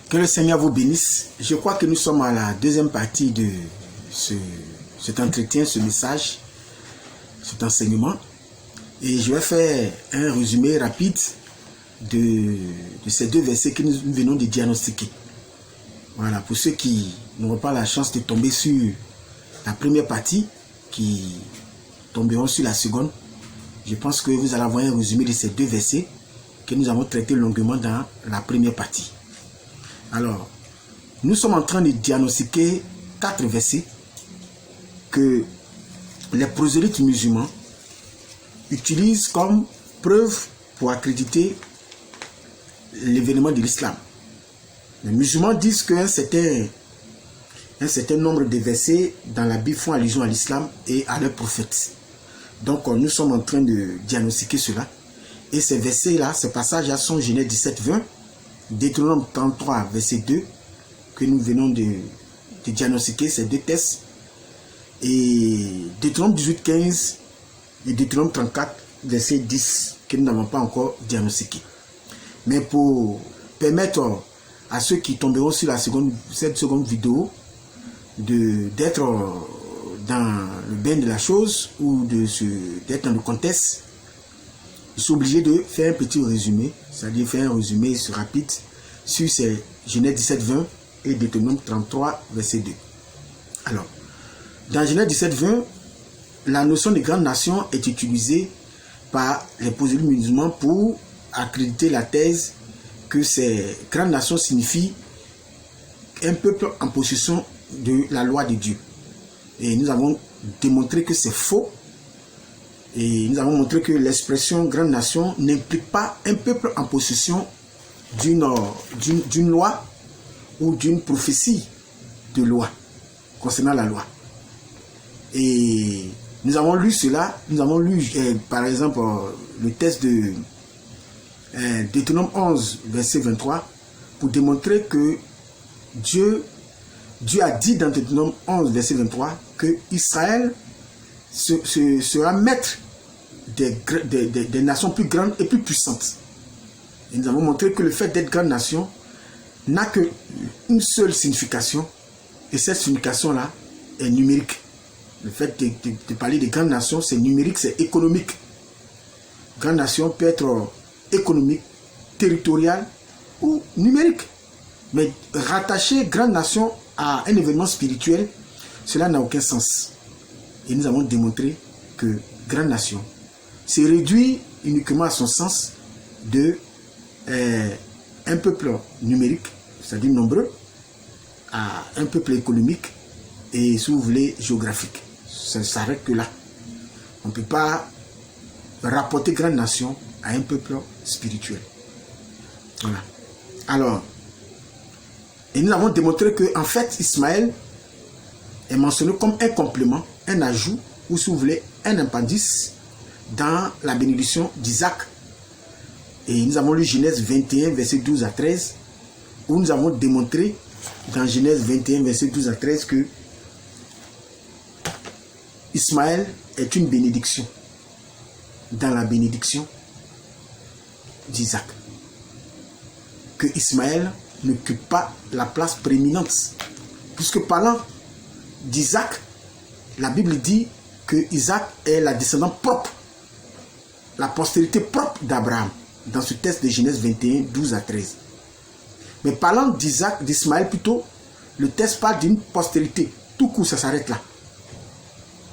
Que le Seigneur vous bénisse. Je crois que nous sommes à la deuxième partie de cet entretien, ce message, cet enseignement. Et je vais faire un résumé rapide de ces deux versets que nous venons de diagnostiquer. Voilà, pour ceux qui n'auront pas la chance de tomber sur la première partie, qui tomberont sur la seconde, je pense que vous allez avoir un résumé de ces deux versets que nous avons traités longuement dans la première partie. Alors, nous sommes en train de diagnostiquer 4 versets que les prosélytes musulmans utilisent comme preuve pour accréditer l'événement de l'islam. Les musulmans disent qu'un certain nombre de versets dans la Bible font allusion à l'islam et à leurs prophètes. Donc, nous sommes en train de diagnostiquer cela. Et ces versets-là, ces passages-là sont Genèse 17, 20, Deutéronome 33, verset 2, que nous venons de diagnostiquer, ces deux textes, et Deutéronome 18, 15 et Deutéronome 34, verset 10, que nous n'avons pas encore diagnostiqué. Mais pour permettre à ceux qui tomberont sur cette seconde vidéo d'être dans le bain de la chose ou d'être dans le contexte, je suis obligé de faire un petit résumé, c'est-à-dire faire un résumé rapide sur ces Genèse 17, 20 et Deutéronome 33, verset 2. Alors, dans Genèse 17, 20, la notion de grande nation est utilisée par les prosélytes musulmans pour accréditer la thèse que ces grandes nations signifient un peuple en possession de la loi de Dieu. Et nous avons démontré que c'est faux. Et nous avons montré que l'expression grande nation n'implique pas un peuple en possession d'une loi ou d'une prophétie de loi concernant la loi. Et nous avons lu cela, nous avons lu par exemple le texte de Deutéronome 11, verset 23, pour démontrer que Dieu a dit dans Deutéronome 11, verset 23, que Israël sera maître des nations plus grandes et plus puissantes. Et nous avons montré que le fait d'être grande nation n'a qu'une seule signification, et cette signification-là est numérique. Le fait de parler de grande nation, c'est numérique, c'est économique. Grande nation peut être économique, territoriale ou numérique. Mais rattacher grande nation à un événement spirituel, cela n'a aucun sens. Et nous avons démontré que grande nation se réduit uniquement à son sens de un peuple numérique, c'est-à-dire nombreux, à un peuple économique et, si vous voulez, géographique. Ça ne s'arrête que là. On ne peut pas rapporter grande nation à un peuple spirituel. Voilà. Alors, et nous avons démontré que, en fait, Ismaël est mentionné comme un complément, un ajout, ou si vous voulez, un appendice dans la bénédiction d'Isaac. Et nous avons lu Genèse 21, verset 12 à 13, où nous avons démontré dans Genèse 21, verset 12 à 13, que Ismaël est une bénédiction dans la bénédiction d'Isaac. Que Ismaël n'occupe pas la place prééminente. Puisque parlant d'Isaac, la Bible dit que Isaac est la descendante propre, la postérité propre d'Abraham, dans ce texte de Genèse 21, 12 à 13. Mais parlant d'Isaac, d'Ismaël plutôt, le texte parle d'une postérité. Tout court, ça s'arrête là.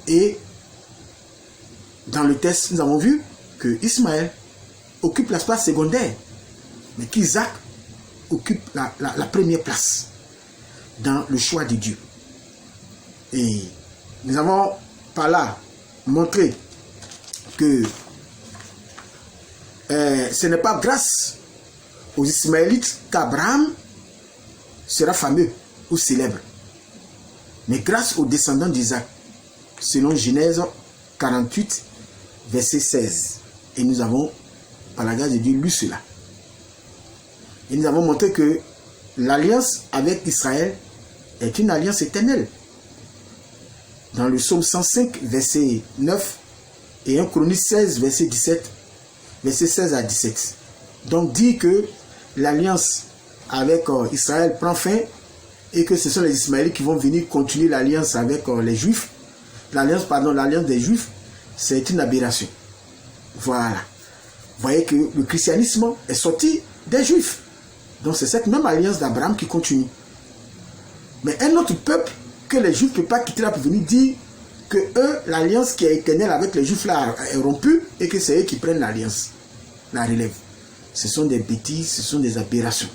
Et dans le texte, nous avons vu que Ismaël occupe la place secondaire, mais qu'Isaac occupe la première place dans le choix de Dieu. Et nous avons par là montré que ce n'est pas grâce aux Ismaélites qu'Abraham sera fameux ou célèbre, mais grâce aux descendants d'Isaac, selon Genèse 48, verset 16. Et nous avons, par la grâce de Dieu, lu cela. Et nous avons montré que l'alliance avec Israël est une alliance éternelle. Dans le psaume 105, verset 9, et 1 Chronique 16, verset 16 à 17. Donc, dit que l'alliance avec Israël prend fin et que ce sont les Ismaélites qui vont venir continuer l'alliance avec les Juifs, l'alliance des Juifs, c'est une aberration. Voilà. Vous voyez que le christianisme est sorti des Juifs. Donc c'est cette même alliance d'Abraham qui continue. Mais un autre peuple que les Juifs ne peuvent pas quitter là pour venir dire que eux, l'alliance qui est éternelle avec les Juifs là est rompue et que c'est eux qui prennent l'alliance, la relève. Ce sont des bêtises, ce sont des aberrations.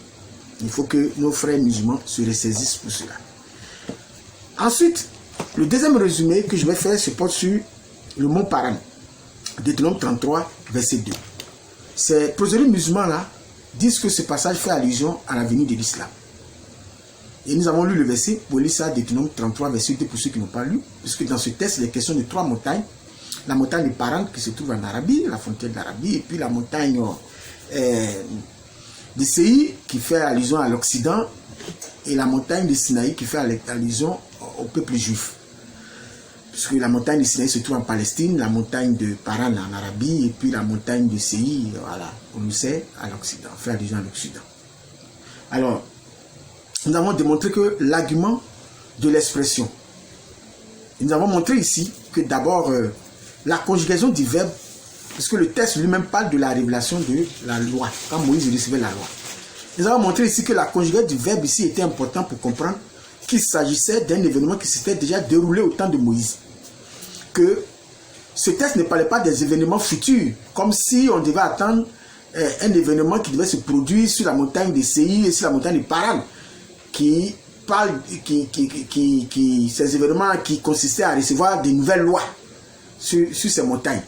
Il faut que nos frères musulmans se ressaisissent pour cela. Ensuite, le deuxième résumé que je vais faire se porte sur le mont Paran, Deutéronome 33, verset 2. Ces proselytes musulmans là disent que ce passage fait allusion à la venue de l'islam. Et nous avons lu le verset, pour lire ça, Deutéronome 33, verset 2 pour ceux qui n'ont pas lu, puisque dans ce texte, il est question de 3 montagnes. La montagne de Paran qui se trouve en Arabie, la frontière d'Arabie, et puis la montagne de Séir qui fait allusion à l'Occident, et la montagne de Sinaï qui fait allusion au peuple juif. Puisque la montagne de Sinaï se trouve en Palestine, la montagne de Paran en Arabie, et puis la montagne de Séir, voilà, on le sait, à l'Occident, fait allusion à l'Occident. Alors, nous avons démontré que l'argument de l'expression, nous avons montré ici que d'abord la conjugaison du verbe, puisque le texte lui-même parle de la révélation de la loi, quand Moïse recevait la loi. Nous avons montré ici que la conjugaison du verbe ici était importante pour comprendre qu'il s'agissait d'un événement qui s'était déjà déroulé au temps de Moïse. Que ce texte ne parlait pas des événements futurs, comme si on devait attendre un événement qui devait se produire sur la montagne de Séir et sur la montagne de Paran, qui parle, ces événements qui consistaient à recevoir des nouvelles lois sur ces montagnes.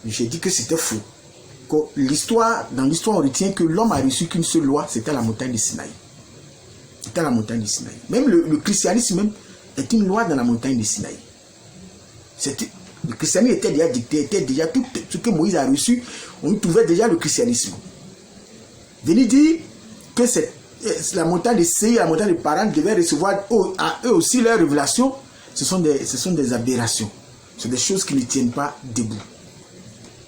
J'ai dit que c'était faux. Dans l'histoire, on retient que l'homme a reçu qu'une seule loi, c'était la montagne de Sinaï. C'était la montagne de Sinaï. Même le christianisme même est une loi dans la montagne de Sinaï. Le christianisme était déjà dicté, était déjà tout ce que Moïse a reçu, on y trouvait déjà le christianisme. Venez dire que la montagne de Séir, la montagne de Paran devaient recevoir à eux aussi leur révélation, ce sont des aberrations. Ce sont des choses qui ne tiennent pas debout.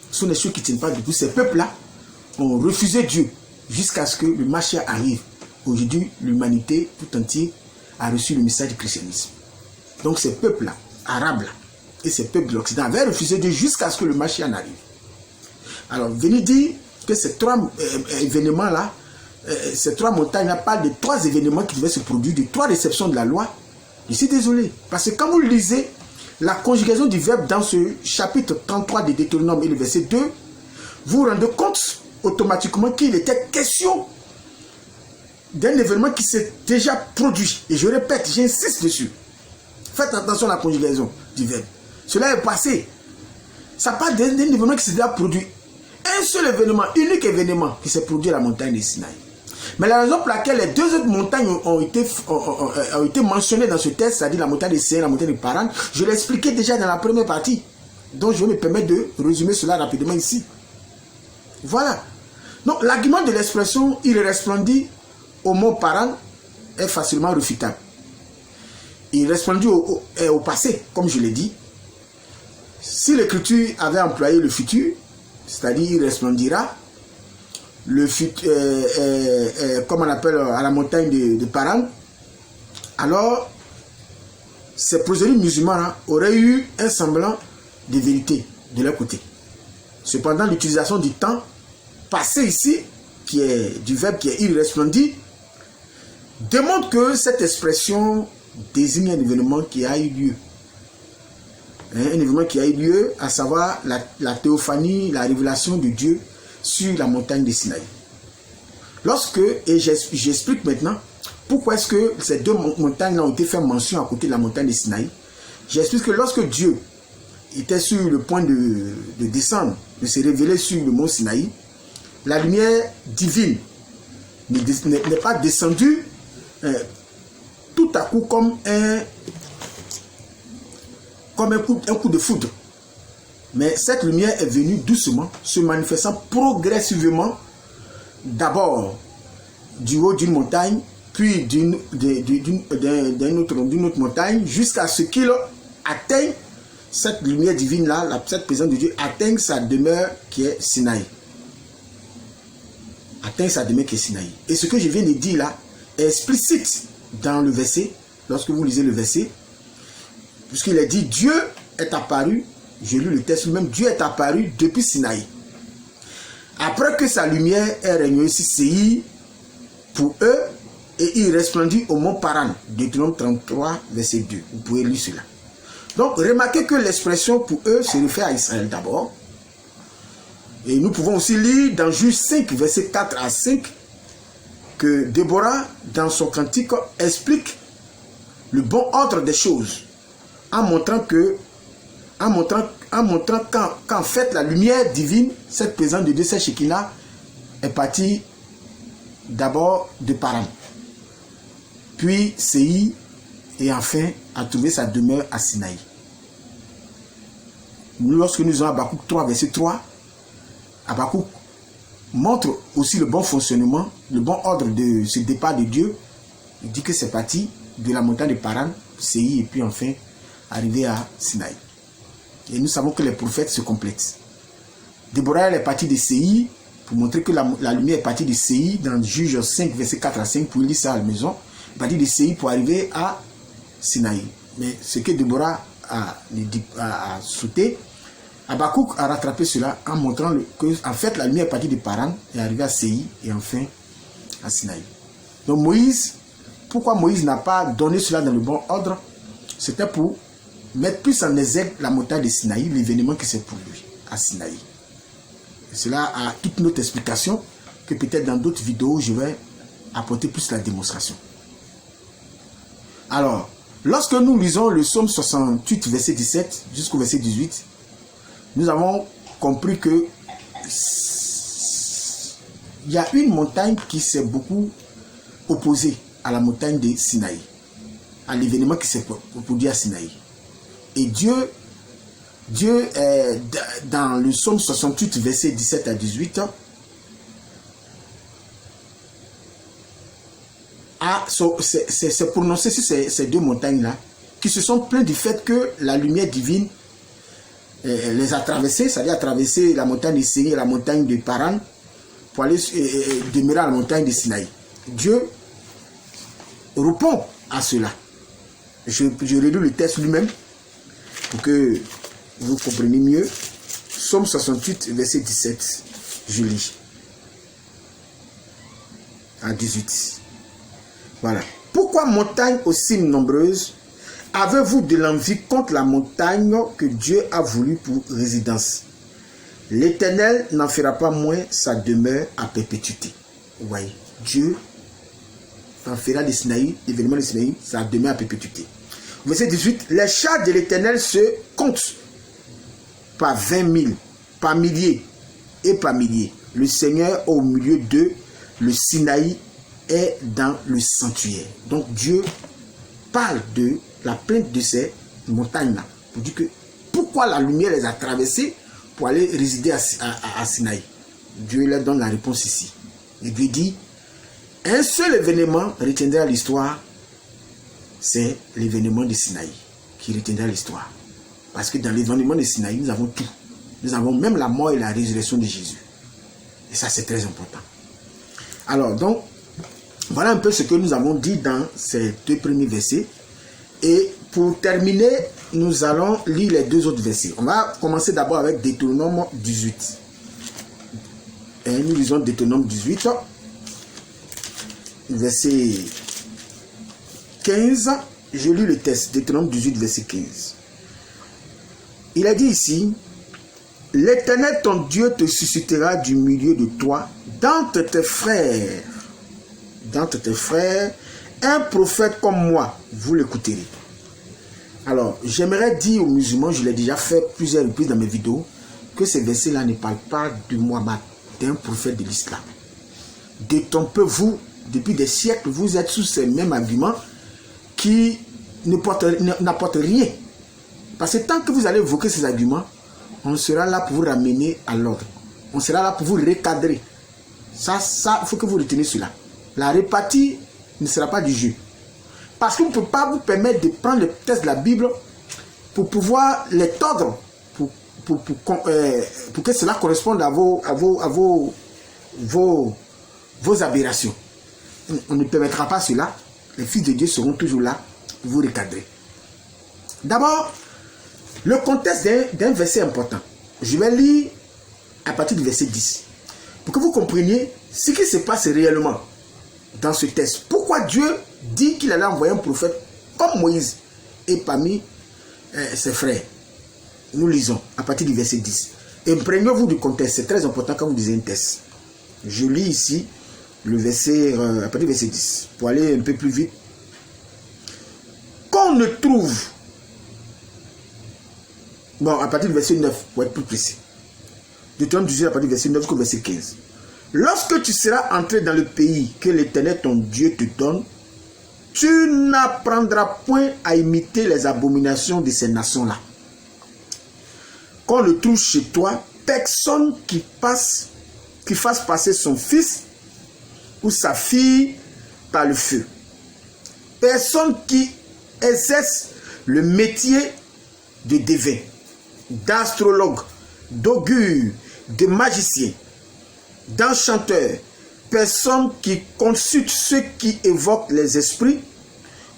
Ce sont des choses qui ne tiennent pas debout. Ces peuples-là ont refusé Dieu jusqu'à ce que le Mashiach arrive. Aujourd'hui, l'humanité tout entière a reçu le message du christianisme. Donc ces peuples-là, arabes-là, et ces peuples de l'Occident avaient refusé Dieu jusqu'à ce que le Mashiach arrive. Alors, venez dire que ces 3 événements-là, ces 3 montagnes-là parlent de 3 événements qui devaient se produire, de 3 réceptions de la loi. Je suis désolé. Parce que quand vous lisez la conjugaison du verbe dans ce chapitre 33 de Deutéronome et le verset 2, vous vous rendez compte automatiquement qu'il était question d'un événement qui s'est déjà produit. Et je répète, j'insiste dessus. Faites attention à la conjugaison du verbe. Cela est passé. Ça parle d'un événement qui s'est déjà produit. Un seul événement, unique événement qui s'est produit à la montagne de Sinaï. Mais la raison pour laquelle les 2 autres montagnes ont été mentionnées dans ce texte, c'est-à-dire la montagne de Séir et la montagne de Paran, je l'ai expliqué déjà dans la première partie. Donc je vais me permettre de résumer cela rapidement ici. Voilà. Donc l'argument de l'expression « il resplendit au mont Paran » est facilement réfutable. Il resplendit au passé, comme je l'ai dit. Si l'écriture avait employé le futur, c'est-à-dire il resplendira, comme on appelle à la montagne de Paran, alors ces proselytes musulmans auraient eu un semblant de vérité de leur côté. Cependant, l'utilisation du temps passé ici, qui est du verbe qui est il resplendit, démontre que cette expression désigne un événement qui a eu lieu. Un événement qui a eu lieu, à savoir la théophanie, la révélation de Dieu sur la montagne de Sinaï. Et j'explique maintenant pourquoi est-ce que ces 2 montagnes ont été fait mention à côté de la montagne de Sinaï. J'explique que lorsque Dieu était sur le point de descendre, de se révéler sur le mont Sinaï, la lumière divine n'est pas descendue tout à coup comme un coup de foudre. Mais cette lumière est venue doucement, se manifestant progressivement, d'abord du haut d'une montagne, puis d'une autre montagne, jusqu'à ce qu'il atteigne cette lumière divine-là, cette présence de Dieu, atteigne sa demeure qui est Sinaï. Atteigne sa demeure qui est Sinaï. Et ce que je viens de dire là, est explicite dans le verset, lorsque vous lisez le verset, puisqu'il est dit, Dieu est apparu, j'ai lu le texte même, Dieu est apparu depuis Sinaï. Après que sa lumière ait régné sur Séir pour eux, et il resplendit au mont Paran, Deutéronome 33, verset 2. Vous pouvez lire cela. Donc, remarquez que l'expression pour eux se réfère à Israël d'abord. Et nous pouvons aussi lire dans Juge 5, verset 4 à 5, que Déborah, dans son cantique, explique le bon ordre des choses, en montrant qu'en fait, la lumière divine, cette présence de Dieu, cette Shekinah, est partie d'abord de Paran, puis Séir, et enfin a trouvé sa demeure à Sinaï. Lorsque nous avons Habakkuk 3, verset 3, Habakkuk montre aussi le bon fonctionnement, le bon ordre de ce départ de Dieu. Il dit que c'est parti de la montagne de Paran, Séir, et puis enfin arrivé à Sinaï. Et nous savons que les prophètes se complètent. Déborah est partie de Séir pour montrer que la lumière est partie de Séir dans Juge 5, verset 4 à 5, pour lire ça à la maison. Partie de Séir pour arriver à Sinaï. Mais ce que Déborah a sauté, Habakkuk a rattrapé cela en montrant que en fait la lumière est partie de Paran et est arrivée à Séir et enfin à Sinaï. Donc Moïse, pourquoi Moïse n'a pas donné cela dans le bon ordre? C'était pour mettre plus en exergue la montagne de Sinaï, l'événement qui s'est produit à Sinaï. Et cela a toute notre explication que peut-être dans d'autres vidéos je vais apporter plus la démonstration. Alors, lorsque nous lisons le psaume 68, verset 17 jusqu'au verset 18, nous avons compris que il y a une montagne qui s'est beaucoup opposée à la montagne de Sinaï, à l'événement qui s'est produit à Sinaï. Et Dieu, dans le psaume 68, verset 17 à 18, s'est prononcé sur ces deux montagnes-là, qui se sont plaints du fait que la lumière divine les a traversées, c'est-à-dire a traversé la montagne de Séir et la montagne de Paran pour aller demeurer à la montagne de Sinaï. Dieu répond à cela. Je relis le texte lui-même pour que vous compreniez mieux. Psaume 68, verset 17, je lis à 18. Voilà. Pourquoi montagne aussi nombreuse avez-vous de l'envie contre la montagne que Dieu a voulu pour résidence? L'Éternel n'en fera pas moins sa demeure à perpétuité. Vous voyez, Dieu en fera de Sinaï, l'événement de Sinaï, sa demeure à perpétuité. Verset 18, les chars de l'Éternel se comptent par 20 000, par milliers et par milliers. Le Seigneur est au milieu d'eux, le Sinaï est dans le sanctuaire. Donc Dieu parle de la plainte de ces montagnes-là, pour dire que pourquoi la lumière les a traversées pour aller résider à Sinaï. Dieu leur donne la réponse ici. Il lui dit, un seul événement retiendra l'histoire, c'est l'événement de Sinaï qui retiendra l'histoire. Parce que dans l'événement de Sinaï, nous avons tout. Nous avons même la mort et la résurrection de Jésus. Et ça, c'est très important. Alors, donc, voilà un peu ce que nous avons dit dans ces deux premiers versets. Et pour terminer, nous allons lire les deux autres versets. On va commencer d'abord avec Deutéronome 18. Et nous lisons Deutéronome 18, verset 15. Je lis le texte, Deutéronome 18, verset 15. Il a dit ici, l'Éternel ton Dieu te suscitera du milieu de toi, d'entre tes frères, un prophète comme moi, vous l'écouterez. Alors, j'aimerais dire aux musulmans, je l'ai déjà fait plusieurs reprises dans mes vidéos, que ces versets-là ne parlent pas de Muhammad, d'un prophète de l'islam. Détrompez-vous, depuis des siècles, vous êtes sous ces mêmes arguments qui n'apportent rien. Parce que tant que vous allez évoquer ces arguments, on sera là pour vous ramener à l'ordre. On sera là pour vous recadrer. Ça, il faut que vous reteniez cela. La répartie ne sera pas du jeu. Parce qu'on ne peut pas vous permettre de prendre les textes de la Bible pour pouvoir les tordre, pour que cela corresponde à vos aberrations. on ne permettra pas cela. Les fils de Dieu seront toujours là pour vous recadrer. D'abord, le contexte d'un verset important. Je vais lire à partir du verset 10. Pour que vous compreniez ce qui se passe réellement dans ce texte. Pourquoi Dieu dit qu'il allait envoyer un prophète comme Moïse et parmi ses frères. Nous lisons à partir du verset 10. Imprégnez-vous du contexte. C'est très important quand vous lisez un texte. Je lis ici le verset, à partir du verset 10. Pour aller un peu plus vite. Qu'on ne trouve... Bon, à partir du verset 9, pour être plus précis. Deutéronome 18, à partir du verset 9 jusqu'au verset 15. Lorsque tu seras entré dans le pays que l'Éternel ton Dieu te donne, tu n'apprendras point à imiter les abominations de ces nations-là. Qu'on ne trouve chez toi personne qui fasse passer son fils ou sa fille par le feu. Personne qui exerce le métier de devin, d'astrologue, d'augure, de magicien, d'enchanteur, personne qui consulte ceux qui évoquent les esprits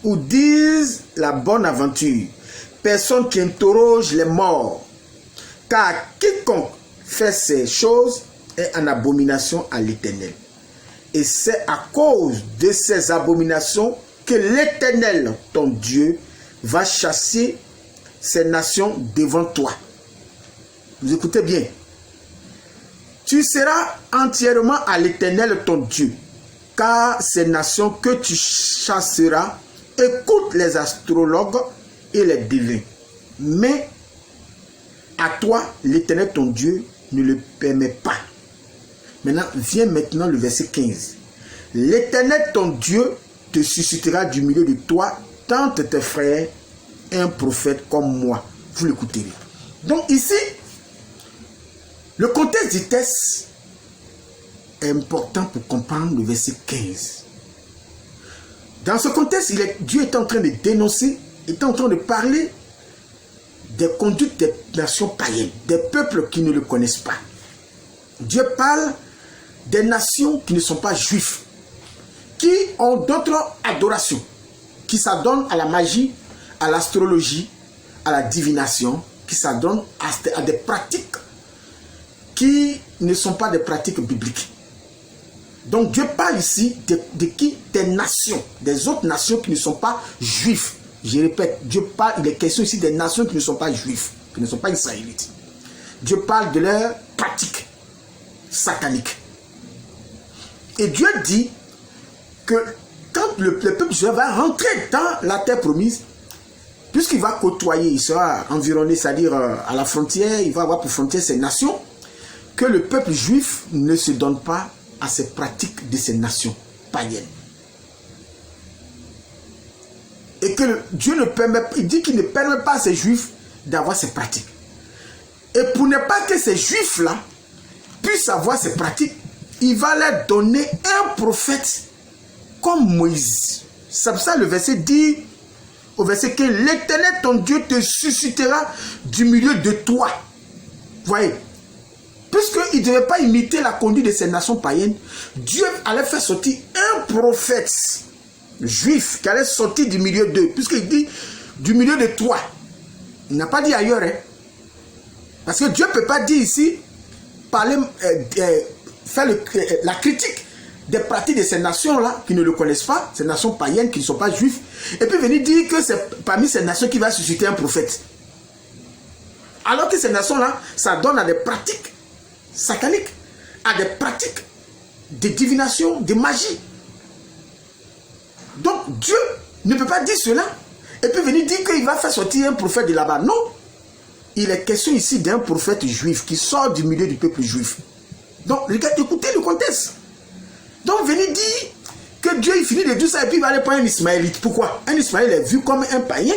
ou disent la bonne aventure, personne qui interroge les morts, car quiconque fait ces choses est en abomination à l'Éternel. Et c'est à cause de ces abominations que l'Éternel, ton Dieu, va chasser ces nations devant toi. Vous écoutez bien. Tu seras entièrement à l'Éternel ton Dieu, car ces nations que tu chasseras écoutent les astrologues et les devins. Mais à toi, l'Éternel ton Dieu ne le permet pas. Maintenant, vient maintenant le verset 15. L'Éternel ton Dieu te suscitera du milieu de toi, tant tes frères, un prophète comme moi. Vous l'écouterez. Donc ici, le contexte du texte est important pour comprendre le verset 15. Dans ce contexte, Dieu est en train de dénoncer, est en train de parler des conduites des nations païennes, des peuples qui ne le connaissent pas. Dieu parle des nations qui ne sont pas juifs, qui ont d'autres adorations, qui s'adonnent à la magie, à l'astrologie, à la divination, qui s'adonnent à des pratiques qui ne sont pas des pratiques bibliques. Donc Dieu parle ici de qui? Des nations, des autres nations qui ne sont pas juifs. Je répète, Dieu parle, il est question ici des nations qui ne sont pas juifs, qui ne sont pas israélites. Dieu parle de leurs pratiques sataniques. Et Dieu dit que quand le peuple juif va rentrer dans la terre promise, puisqu'il va côtoyer, il sera environné, c'est-à-dire à la frontière, il va avoir pour frontière ces nations, que le peuple juif ne se donne pas à ces pratiques de ces nations païennes. Et que Dieu ne permet, il dit qu'il ne permet pas à ces juifs d'avoir ces pratiques. Et pour ne pas que ces juifs-là puissent avoir ces pratiques, il va leur donner un prophète comme Moïse. C'est pour ça le verset dit, au verset 15, l'Éternel ton Dieu te suscitera du milieu de toi. Voyez, puisqu'il ne devait pas imiter la conduite de ces nations païennes, Dieu allait faire sortir un prophète juif qui allait sortir du milieu d'eux, puisqu'il dit du milieu de toi. Il n'a pas dit ailleurs, hein? Parce que Dieu ne peut pas dire ici, parler, faire la critique des pratiques de ces nations-là qui ne le connaissent pas, ces nations païennes qui ne sont pas juifs, et puis venir dire que c'est parmi ces nations qui va susciter un prophète. Alors que ces nations-là, ça donne à des pratiques sataniques, à des pratiques de divination, de magie. Donc Dieu ne peut pas dire cela et puis venir dire qu'il va faire sortir un prophète de là-bas. Non. Il est question ici d'un prophète juif qui sort du milieu du peuple juif. Donc, regardez, écoutez le contexte. Donc, venez dire que Dieu il finit de dire ça et puis il va aller prendre un Ismaélite. Pourquoi? Un Ismaélite est vu comme un païen.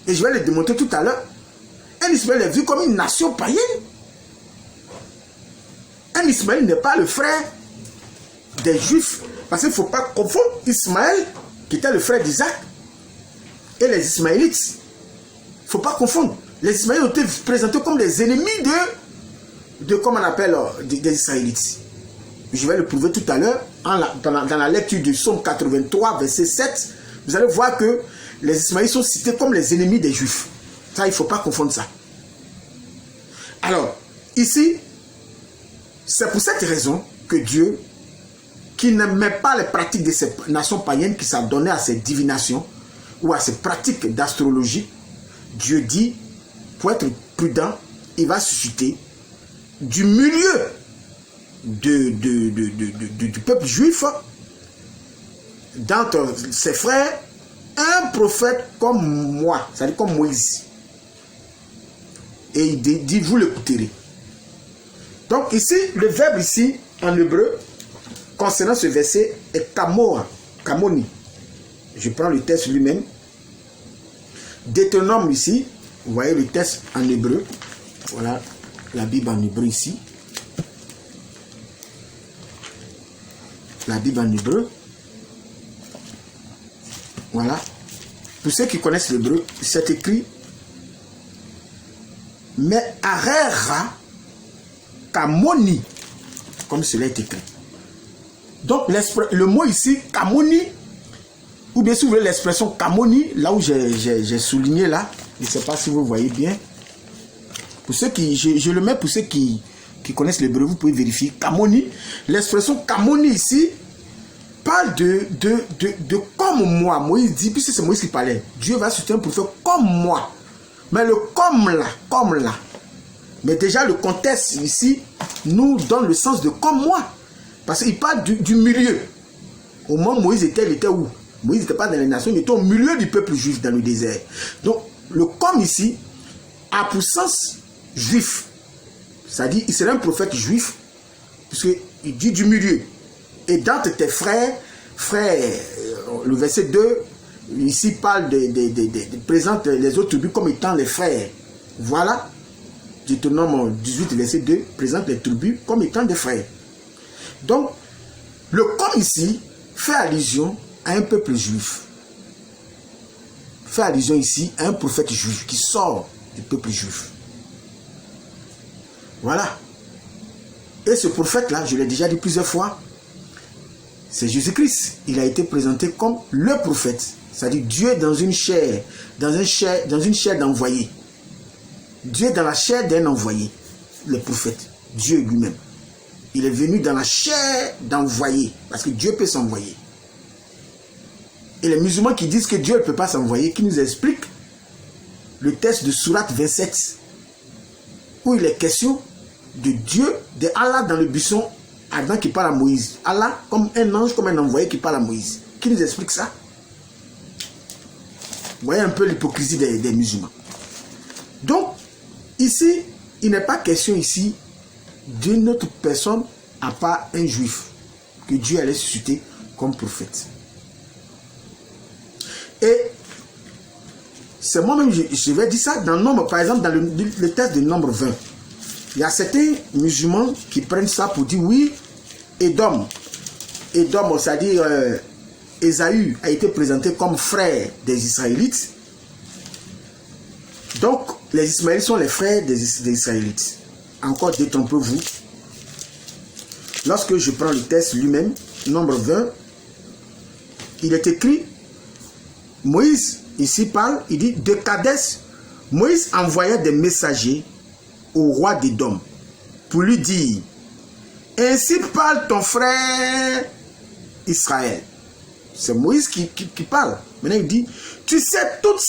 Et je vais le démontrer tout à l'heure. Un Ismaélite est vu comme une nation païenne. Un Ismaélite n'est pas le frère des Juifs. Parce qu'il ne faut pas confondre Ismaël, qui était le frère d'Isaac, et les Ismaélites. Il ne faut pas confondre. Les Ismaélites ont été présentés comme des ennemis de comment on appelle, des Israélites. Je vais le prouver tout à l'heure. dans la lecture du Psaume 83, verset 7, vous allez voir que les Ismaélites sont cités comme les ennemis des Juifs. Ça, il ne faut pas confondre ça. Alors, ici, c'est pour cette raison que Dieu, qui n'aimait pas les pratiques de ces nations païennes, qui s'adonnaient à ces divinations ou à ces pratiques d'astrologie, Dieu dit, pour être prudent, il va susciter du milieu du peuple juif, d'entre ses frères, un prophète comme moi, c'est-à-dire comme Moïse. Et il dit, vous l'écouterez. Donc ici, le verbe ici, en hébreu, concernant ce verset, est kamoa, kamoni. Je prends le texte lui-même. Deutéronome ici, vous voyez le texte en hébreu. Voilà la Bible en hébreu ici. La Bible en hébreu. Voilà. Pour ceux qui connaissent l'hébreu, c'est écrit mais arera kamoni, comme cela est écrit. Donc le mot ici, kamoni, ou bien si vous voulez l'expression kamoni, là où j'ai souligné là, je ne sais pas si vous voyez bien. Pour ceux qui, je le mets pour ceux qui connaissent l'hébreu, vous pouvez vérifier. Kamoni, l'expression kamoni ici parle de comme moi. Moïse dit, puisque c'est Moïse qui parlait, Dieu va soutenir un prophète comme moi. Mais le comme là. Mais déjà le contexte ici nous donne le sens de comme moi. Parce qu'il parle du milieu. Au moment où Moïse il était où? Moïse n'était pas dans les nations, il était au milieu du peuple juif dans le désert. Donc le comme ici a pour sens juif. C'est-à-dire il serait un prophète juif, puisqu'il dit du milieu. Et d'entre tes frères, le verset 2, ici parle présente les autres tribus comme étant les frères. Voilà. Deutéronome 18, verset 2, présente les tribus comme étant des frères. Donc, le comme ici fait allusion à un peuple juif. Fait allusion ici à un prophète juif qui sort du peuple juif. Voilà. Et ce prophète-là, je l'ai déjà dit plusieurs fois, c'est Jésus-Christ. Il a été présenté comme le prophète. C'est-à-dire Dieu dans une chair, dans une chair d'envoyé. Dieu dans la chair d'un envoyé, le prophète, Dieu lui-même. Il est venu dans la chair d'envoyé, parce que Dieu peut s'envoyer. Et les musulmans qui disent que Dieu ne peut pas s'envoyer, qui nous expliquent le texte de Sourate 27, où il est question de Dieu, de Allah dans le buisson ardent qui parle à Moïse. Allah comme un ange, comme un envoyé qui parle à Moïse. Qui nous explique ça? Vous voyez un peu l'hypocrisie des musulmans. Donc, ici, il n'est pas question ici d'une autre personne à part un juif que Dieu allait susciter comme prophète. Et c'est moi-même, je vais dire ça dans Nombre, par exemple, dans le texte de Nombre 20. Il y a certains musulmans qui prennent ça pour dire oui, Édom, c'est-à-dire Ésaü a été présenté comme frère des Israélites. Donc, les Ismaélites sont les frères des Israélites. Encore détrompez-vous. Lorsque je prends le texte lui-même, Nombre 20, il est écrit, Moïse, ici parle, il dit, de Kadès, Moïse envoya des messagers au roi d'Édom pour lui dire, ainsi parle ton frère Israël. C'est Moïse qui parle. Maintenant il dit, tu sais toutes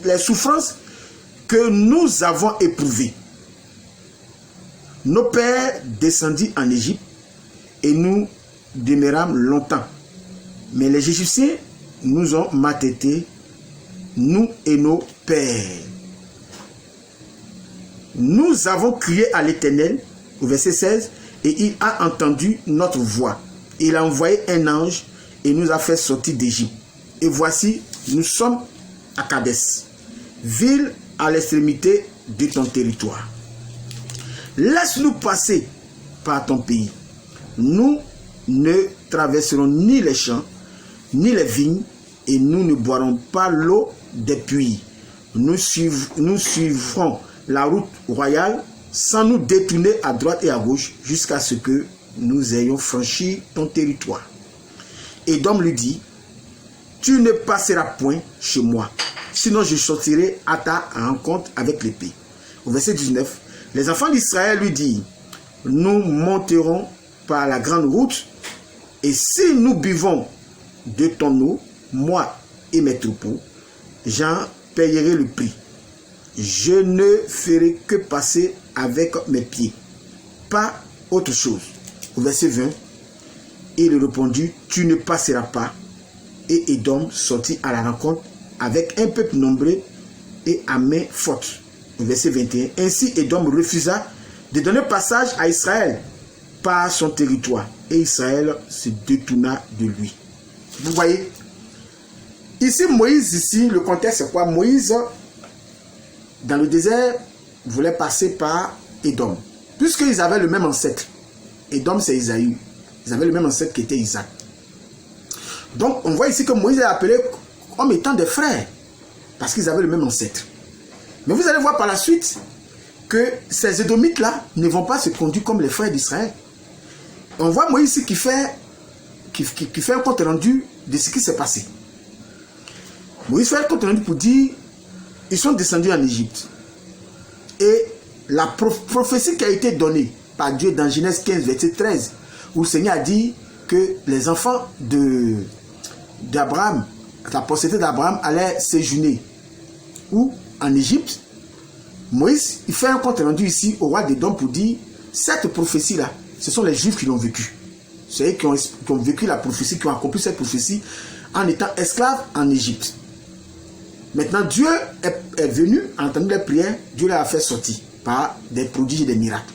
les souffrances que nous avons éprouvées. Nos pères descendirent en Égypte et nous demeurâmes longtemps. Mais les Égyptiens nous ont maltraités, nous et nos pères. Nous avons crié à l'Éternel, au verset 16, et il a entendu notre voix. Il a envoyé un ange et nous a fait sortir d'Égypte. Et voici, nous sommes à Kadès, ville à l'extrémité de ton territoire. Laisse-nous passer par ton pays. Nous ne traverserons ni les champs, ni les vignes, et nous ne boirons pas l'eau des puits. Nous suivrons la route royale sans nous détourner à droite et à gauche jusqu'à ce que nous ayons franchi ton territoire. Édom lui dit, tu ne passeras point chez moi, sinon je sortirai à ta rencontre avec l'épée. Au verset 19, les enfants d'Israël lui disent, nous monterons par la grande route, et si nous buvons de ton eau, moi et mes troupeaux, j'en payerai le prix. Je ne ferai que passer avec mes pieds, pas autre chose. Au verset 20, il répondit, tu ne passeras pas. Et Édom sortit à la rencontre avec un peuple nombreux et à main forte. Au verset 21, ainsi Édom refusa de donner passage à Israël par son territoire. Et Israël se détourna de lui. Vous voyez, ici Moïse, le contexte c'est quoi? Moïse, dans le désert, voulait passer par Édom. Puisqu'ils avaient le même ancêtre. Édom c'est Isaïe. Ils avaient le même ancêtre qui était Isaac. Donc on voit ici que Moïse est appelé comme étant des frères. Parce qu'ils avaient le même ancêtre. Mais vous allez voir par la suite que ces Édomites-là ne vont pas se conduire comme les frères d'Israël. On voit Moïse ici qui fait un compte rendu de ce qui s'est passé. Moïse fait un compte rendu pour dire ils sont descendus en Égypte. Et la prophétie qui a été donnée par Dieu dans Genèse 15, verset 13, où le Seigneur a dit que les enfants d'Abraham, la postérité d'Abraham allait séjourner où? En Égypte. Moïse, il fait un compte rendu ici au roi d'Édom pour dire cette prophétie-là, ce sont les Juifs qui l'ont vécu. C'est eux qui ont vécu la prophétie, qui ont accompli cette prophétie en étant esclaves en Égypte. Maintenant, Dieu est venu, en entendant les prières, Dieu les a fait sortir par des prodiges et des miracles.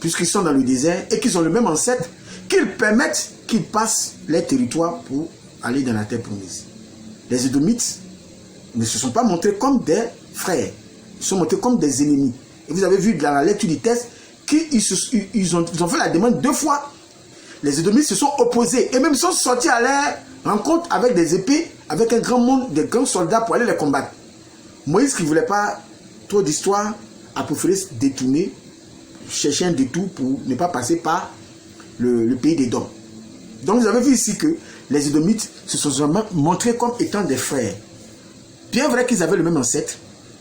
Puisqu'ils sont dans le désert et qu'ils ont le même ancêtre, qu'ils permettent qu'ils passent les territoires pour aller dans la terre promise. Les Édomites ne se sont pas montrés comme des frères, ils sont montrés comme des ennemis. Et vous avez vu dans la lecture du texte qu'ils ont fait la demande 2 fois. Les Édomites se sont opposés et même sont sortis à leur rencontre avec des épées, avec un grand monde, des grands soldats pour aller les combattre. Moïse, qui ne voulait pas trop d'histoire, a préféré se détourner, chercher un détour pour ne pas passer par le pays d'Édom. Donc vous avez vu ici que les Édomites se sont vraiment montrés comme étant des frères. Bien vrai qu'ils avaient le même ancêtre,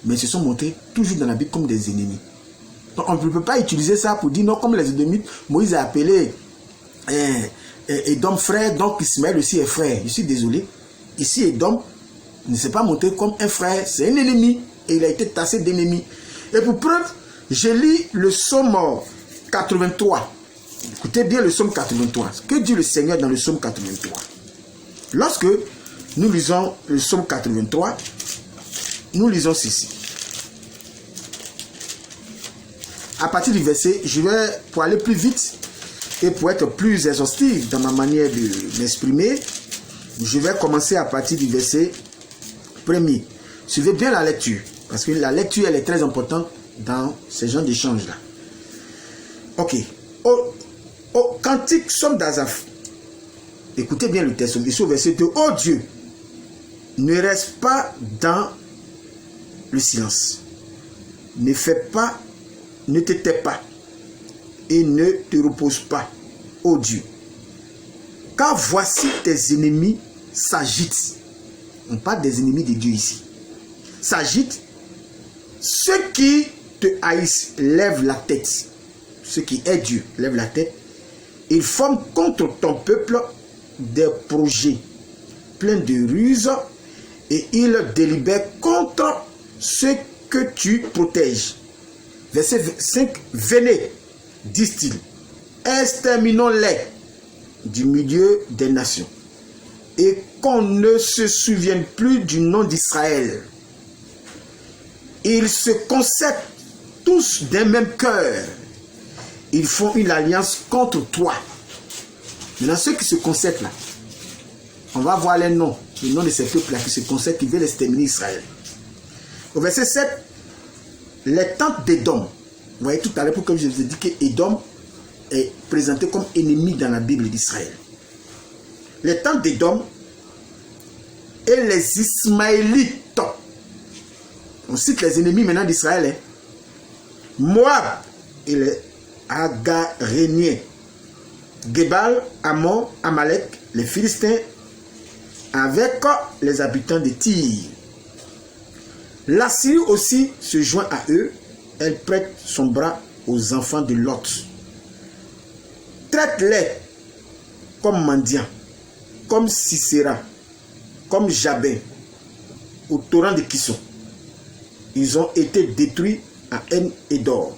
mais ils se sont montrés toujours dans la Bible comme des ennemis. Donc on ne peut pas utiliser ça pour dire non, comme les Édomites, Moïse a appelé Édom frère, donc Ismaël aussi est frère. Je suis désolé. Ici, Édom ne s'est pas montré comme un frère, c'est un ennemi. Et il a été tassé d'ennemi. Et pour preuve, je lis le psaume 83. Écoutez bien le psaume 83. Que dit le Seigneur dans le psaume 83? Lorsque nous lisons le psaume 83, nous lisons ceci. À partir du verset, je vais, pour aller plus vite et pour être plus exhaustif dans ma manière de m'exprimer, je vais commencer à partir du verset 1er. Suivez bien la lecture, parce que la lecture, elle est très importante dans ce genre d'échange-là. Ok. Au cantique Somme d'Azaph, écoutez bien le texte, ici au verset 2. Oh Dieu, ne reste pas dans le silence. Ne te tais pas et ne te repose pas, ô Dieu. Car voici tes ennemis s'agitent. On parle des ennemis de Dieu ici. S'agitent. Ceux qui te haïssent lèvent la tête. Ceux qui est Dieu lèvent la tête. Ils forment contre ton peuple des projets pleins de ruses et ils délibèrent contre ceux que tu protèges. Verset 5. Venez, disent-ils, exterminons-les du milieu des nations et qu'on ne se souvienne plus du nom d'Israël. Ils se concertent tous d'un même cœur. Ils font une alliance contre toi. Maintenant, ceux qui se concertent là, on va voir les noms de ces peuples-là qui se concertent, qui veulent exterminer Israël. Au verset 7, les tentes d'Édom. Vous voyez tout à l'heure, comme je vous ai dit que Édom est présenté comme ennemi dans la Bible d'Israël. Les tentes d'Édom et les Ismaélites. On cite les ennemis maintenant d'Israël. Moab et les Agaréniens. Gebal, Ammon, Amalek, les Philistins, avec les habitants de Tyr. La Syrie aussi se joint à eux. Elle prête son bras aux enfants de Lot. Traite-les comme mendiants, comme Sisera, comme Jabin, au torrent de Kison. Ils ont été détruits à En et Dor.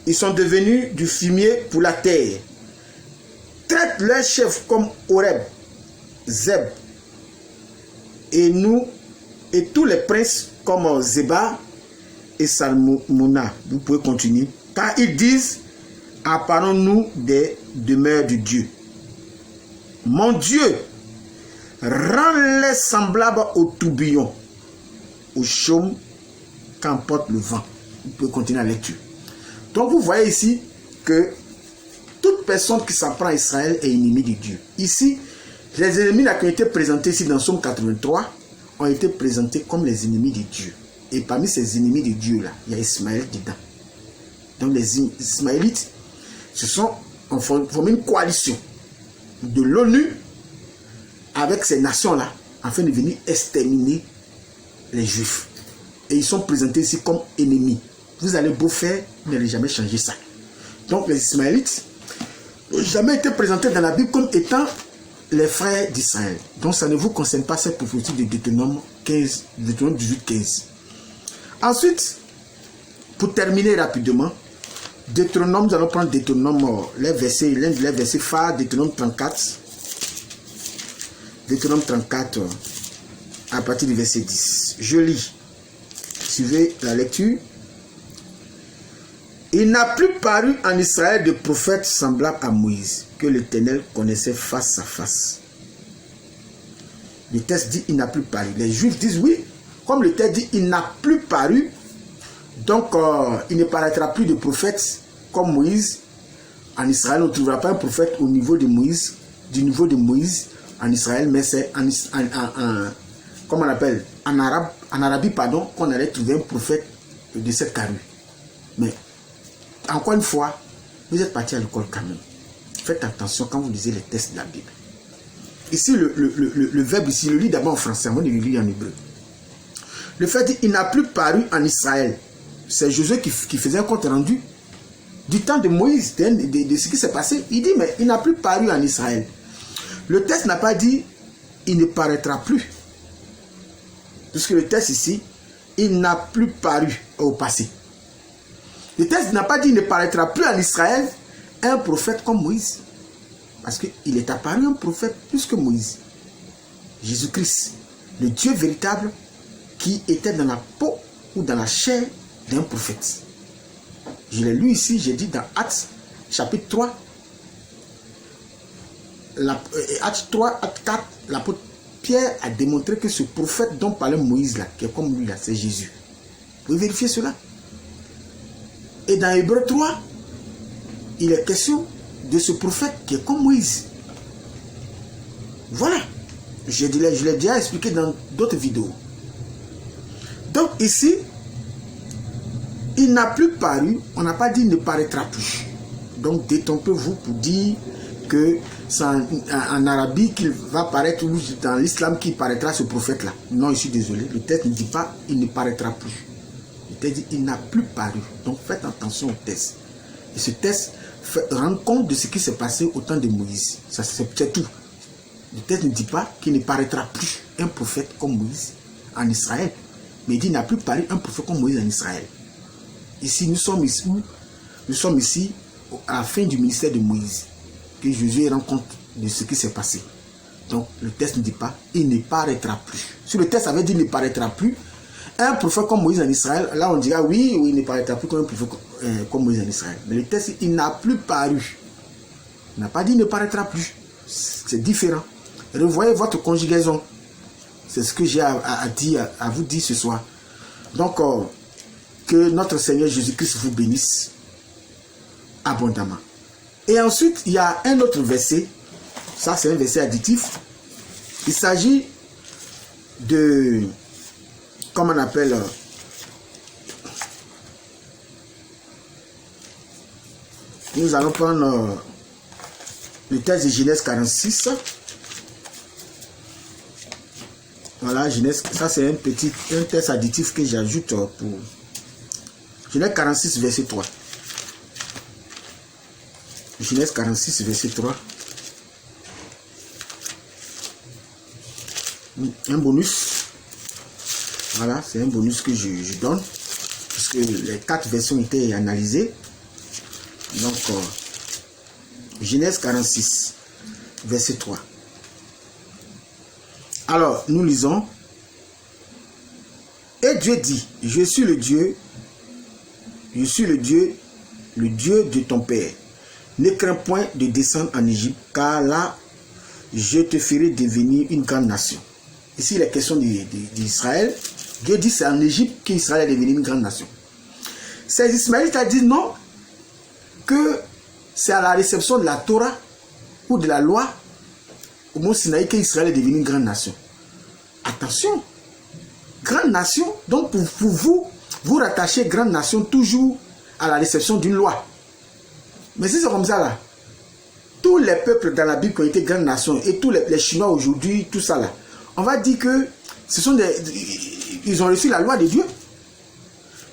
Ils sont devenus du fumier pour la terre. Traite leurs chefs comme Oreb, Zeb, et nous, et tous les princes comme Zeba et Salmona. Vous pouvez continuer. Car ils disent, apparons-nous des demeures de Dieu. Mon Dieu, rends-les semblables au tourbillon, au chaume qu'emporte le vent. Vous pouvez continuer la lecture. Donc vous voyez ici que toute personne qui s'en prend à Israël est ennemi de Dieu. Ici, les ennemis qui ont été présentés ici dans Somme 83 ont été présentés comme les ennemis de Dieu. Et parmi ces ennemis de Dieu là, il y a Ismaël dedans. Donc les Ismaélites ont formé une coalition de l'ONU avec ces nations-là afin de venir exterminer les Juifs. Et ils sont présentés ici comme ennemis. Vous allez beau faire, vous n'allez jamais changer ça. Donc les Ismaélites n'ont jamais été présentés dans la Bible comme étant les frères d'Israël. Donc ça ne vous concerne pas cette prophétie de Deutéronome 15, Deutéronome 18, 15. Ensuite, pour terminer rapidement, Deutéronome, nous allons prendre Deutéronome, l'un des versets phares, Deutéronome 34. Deutéronome 34, à partir du verset 10. Je lis. Suivez la lecture. Il n'a plus paru en Israël de prophète semblable à Moïse, que l'Éternel connaissait face à face. Le texte dit il n'a plus paru. Les Juifs disent oui, comme le texte dit il n'a plus paru, donc il ne paraîtra plus de prophète comme Moïse. En Israël, on ne trouvera pas un prophète au niveau de Moïse, du niveau de Moïse en Israël, mais c'est comment on appelle, en Arabie, pardon, qu'on allait trouver un prophète de cette carrure. Mais encore une fois, vous êtes parti à l'école quand même. Faites attention quand vous lisez les textes de la Bible. Ici, le verbe ici, je le lis d'abord en français, avant de le lire en hébreu. Le fait dit, il n'a plus paru en Israël. C'est Josué qui faisait un compte rendu du temps de Moïse, de ce qui s'est passé. Il dit, mais il n'a plus paru en Israël. Le texte n'a pas dit, il ne paraîtra plus. Puisque le texte ici, il n'a plus paru au passé. Le texte n'a pas dit, il ne paraîtra plus en Israël un prophète comme Moïse. Parce qu'il est apparu un prophète plus que Moïse. Jésus-Christ, le Dieu véritable qui était dans la peau ou dans la chair d'un prophète. Je l'ai lu ici, j'ai dit dans Actes chapitre 3, Actes 3, Actes 4, l'apôtre Pierre a démontré que ce prophète dont parlait Moïse là, qui est comme lui là, c'est Jésus. Vous pouvez vérifier cela. Et dans Hébreux 3, il est question de ce prophète qui est comme Moïse. Voilà. Je l'ai déjà expliqué dans d'autres vidéos. Donc ici, il n'a plus paru, on n'a pas dit il ne paraîtra plus. Donc détrompez-vous pour dire que c'est en Arabie qu'il va paraître, ou dans l'islam qu'il paraîtra ce prophète-là. Non, je suis désolé, le texte ne dit pas il ne paraîtra plus. Le texte dit il n'a plus paru. Donc faites attention au texte. Et ce texte rend compte de ce qui s'est passé au temps de Moïse. C'est tout. Le texte ne dit pas qu'il ne paraîtra plus un prophète comme Moïse en Israël. Mais il dit qu'il n'a plus paru un prophète comme Moïse en Israël. Ici, nous sommes ici à la fin du ministère de Moïse. Que Jésus rend compte de ce qui s'est passé. Donc, le texte ne dit pas il ne paraîtra plus. Si le texte avait dit il ne paraîtra plus, un prophète comme Moïse en Israël, là on dira oui, il ne paraîtra plus comme un prophète comme Moïse en Israël. Mais le texte, il n'a plus paru. Il n'a pas dit il ne paraîtra plus. C'est différent. Revoyez votre conjugaison. C'est ce que j'ai à vous dire ce soir. Donc, que notre Seigneur Jésus-Christ vous bénisse abondamment. Et ensuite, il y a un autre verset. Ça, c'est un verset additif. Il s'agit de... Comment on appelle... nous allons prendre le texte de Genèse 46. Voilà, Genèse, ça c'est un texte additif que j'ajoute pour Genèse 46, verset 3. Genèse 46, verset 3. Un bonus. Voilà, c'est un bonus que je donne. Puisque les 4 versions étaient analysées. Donc, Genèse 46, verset 3. Alors, nous lisons. Et Dieu dit, je suis le Dieu de ton Père. Ne crains point de descendre en Égypte, car là, je te ferai devenir une grande nation. Ici, il est question d'Israël. Dieu dit, c'est en Égypte qu'Israël est devenu une grande nation. Ces Ismaélites ont dit non, que c'est à la réception de la Torah ou de la loi au mont Sinaï qu'Israël est devenu une grande nation. Attention, grande nation, donc pour vous rattachez grande nation toujours à la réception d'une loi. Mais si c'est comme ça là, tous les peuples dans la Bible qui ont été grandes nations et tous les Chinois aujourd'hui, tout ça là, on va dire que ce sont ils ont reçu la loi de Dieu.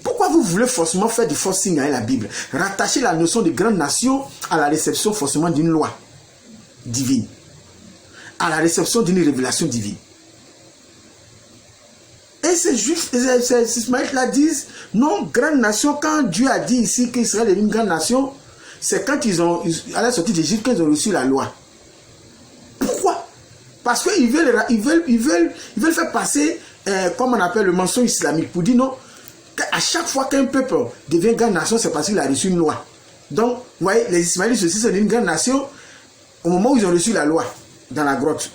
Pourquoi vous voulez forcément faire du forcing à la Bible? Rattacher la notion de grande nation à la réception forcément d'une loi divine, à la réception d'une révélation divine. Et ces Juifs, ces Ismaélites là disent, non, grande nation, quand Dieu a dit ici qu'Israël est une grande nation, c'est quand à la sortie d'Égypte, qu'ils ont reçu la loi. Pourquoi? Parce qu'ils veulent faire passer, comme on appelle le mensonge islamique, pour dire non, à chaque fois qu'un peuple devient grande nation, c'est parce qu'il a reçu une loi. Donc, vous voyez, les Ismaélites aussi sont une grande nation au moment où ils ont reçu la loi dans la grotte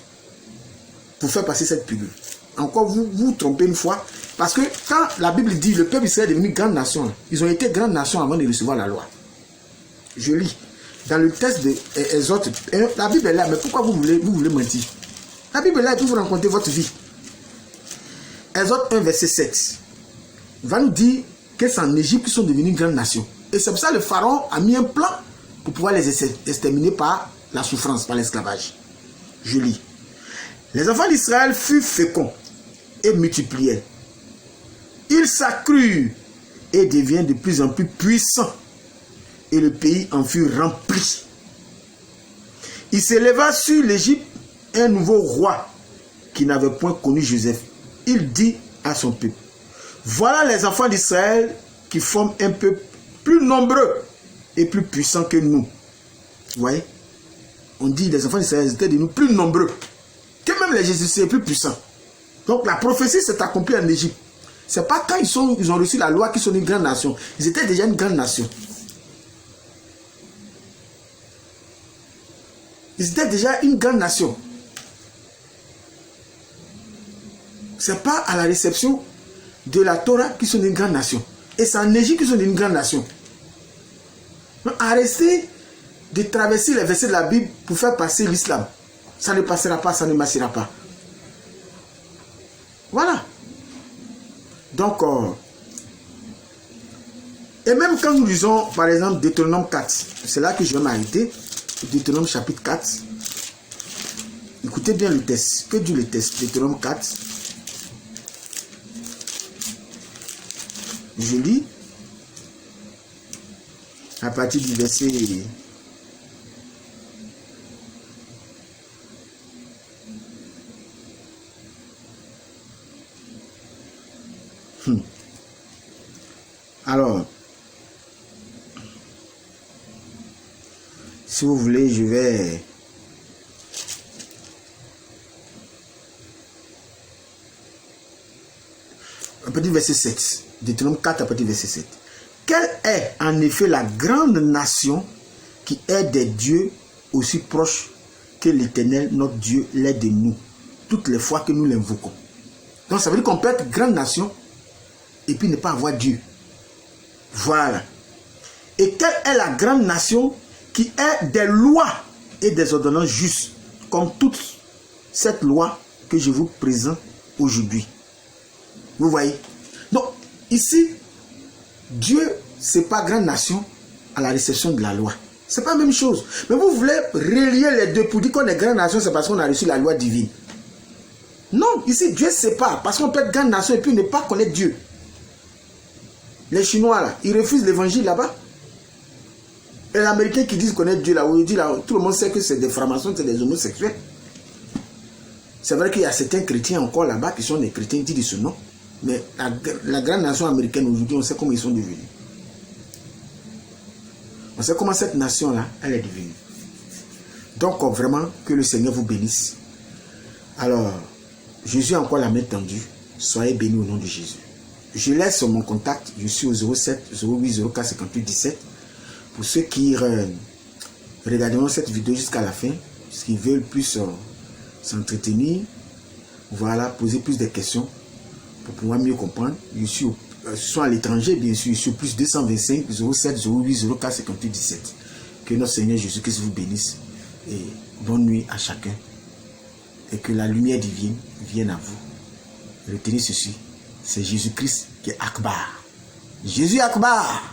pour faire passer cette pilule. Encore vous trompez une fois, parce que quand la Bible dit le peuple Israël est devenu grande nation, ils ont été grande nation avant de recevoir la loi. Je lis dans le texte de Exode, la Bible est là, mais pourquoi vous voulez mentir? La Bible est là pour vous raconter votre vie. Exode 1, verset 7 va nous dire que c'est en Égypte qu'ils sont devenus une grande nation. Et c'est pour ça que le pharaon a mis un plan pour pouvoir les exterminer par la souffrance, par l'esclavage. Je lis. Les enfants d'Israël furent féconds et multiplièrent. Ils s'accrurent et deviennent de plus en plus puissants. Et le pays en fut rempli. Il s'éleva sur l'Égypte un nouveau roi qui n'avait point connu Joseph. Il dit à son peuple, voilà les enfants d'Israël qui forment un peuple plus nombreux et plus puissant que nous. Vous voyez? On dit les enfants d'Israël étaient de nous plus nombreux que même les Jésus plus puissants. Donc la prophétie s'est accomplie en Égypte. C'est pas quand ils ont reçu la loi qu'ils sont une grande nation. Ils étaient déjà une grande nation. Ils étaient déjà une grande nation. C'est pas à la réception de la Torah qu'ils sont une grande nation. Et c'est en Égypte qu'ils sont une grande nation. Donc, arrêtez de traverser les versets de la Bible pour faire passer l'islam. Ça ne passera pas, ça ne marchera pas. Voilà. Donc, et même quand nous lisons, par exemple, Deutéronome 4, c'est là que je vais m'arrêter. Deutéronome chapitre 4. Écoutez bien le texte. Que dit le texte? Deutéronome 4. Je lis à partir du verset 1. Alors, si vous voulez, je vais un petit verset 7. Deutéronome 4 à partir du verset 7. Quelle est en effet la grande nation qui est des dieux aussi proches que l'Éternel, notre Dieu, l'est de nous, toutes les fois que nous l'invoquons? Donc ça veut dire qu'on peut être grande nation et puis ne pas avoir Dieu. Voilà. Et quelle est la grande nation qui est des lois et des ordonnances justes, comme toute cette loi que je vous présente aujourd'hui? Vous voyez? Donc, ici, Dieu, c'est pas grande nation à la réception de la loi. C'est pas la même chose. Mais vous voulez relier les deux pour dire qu'on est grande nation, c'est parce qu'on a reçu la loi divine. Non, ici Dieu sépare. Parce qu'on peut être grande nation et puis ne pas connaître Dieu. Les Chinois là, ils refusent l'évangile là-bas. Et les Américains qui disent connaître Dieu là, où ils disent là, tout le monde sait que c'est des francs-maçons, c'est des homosexuels. C'est vrai qu'il y a certains chrétiens encore là-bas qui sont des chrétiens dits de ce nom. Mais la grande nation américaine aujourd'hui, on sait comment ils sont devenus. On sait comment cette nation-là, elle est devenue. Donc vraiment, que le Seigneur vous bénisse. Alors, Jésus a encore la main tendue. Soyez bénis au nom de Jésus. Je laisse mon contact. Je suis au 07 08 04 58 17. Pour ceux qui regarderont cette vidéo jusqu'à la fin, qui veulent plus s'entretenir, voilà, poser plus de questions pour pouvoir mieux comprendre. Je suis soit à l'étranger, bien sûr, je suis plus 225 07 08 04 58 17. Que notre Seigneur Jésus-Christ vous bénisse et bonne nuit à chacun. Et que la lumière divine vienne à vous. Retenez ceci, c'est Jésus-Christ qui est Akbar. Jésus Akbar.